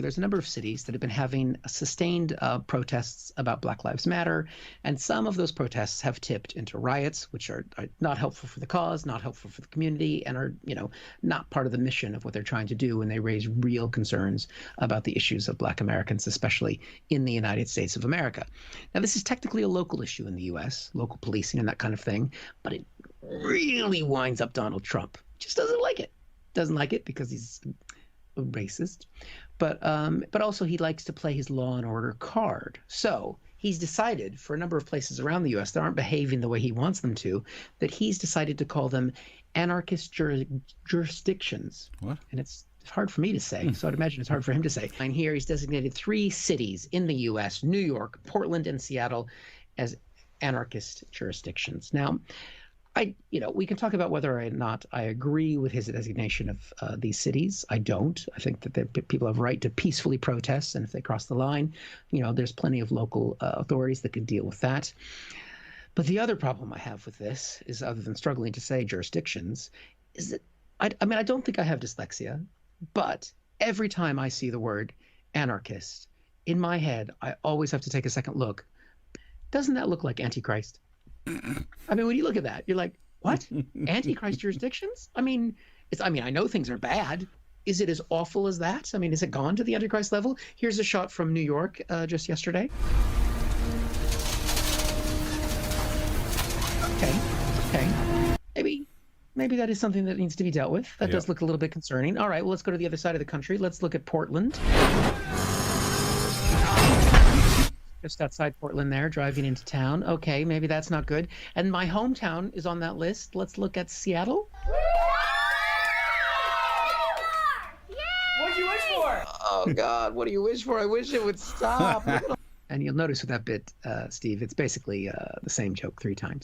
There's a number of cities that have been having sustained protests about Black Lives Matter, and some of those protests have tipped into riots, which are not helpful for the cause, not helpful for the community, and are, not part of the mission of what they're trying to do when they raise real concerns about the issues of Black Americans, especially in the United States of America. Now, this is technically a local issue in the U.S., local policing and that kind of thing, but it really winds up Donald Trump. Just doesn't like it. Doesn't like it because he's a racist, but also he likes to play his law and order card. So he's decided for a number of places around the U.S. that aren't behaving the way he wants them to, that he's decided to call them anarchist jurisdictions. What? And it's hard for me to say, so I'd imagine it's hard for him to say. And here he's designated 3 cities in the U.S., New York, Portland, and Seattle, as anarchist jurisdictions. Now, we can talk about whether or not I agree with his designation of these cities. I don't. I think that people have a right to peacefully protest, and if they cross the line, there's plenty of local authorities that can deal with that. But the other problem I have with this is, other than struggling to say jurisdictions, is that I don't think I have dyslexia, but every time I see the word anarchist, in my head, I always have to take a second look. Doesn't that look like Antichrist? When you look at that, you're like, what? Antichrist jurisdictions? I know things are bad. Is it as awful as that? Is it gone to the Antichrist level? Here's a shot from New York just yesterday. Okay. Maybe that is something that needs to be dealt with. That does look a little bit concerning. All right, well, let's go to the other side of the country. Let's look at Portland. Just outside Portland there, driving into town. Okay, maybe that's not good. And my hometown is on that list. Let's look at Seattle. What'd you wish for? Oh, God, what do you wish for? I wish it would stop. And you'll notice with that bit, Steve, it's basically the same joke 3 times.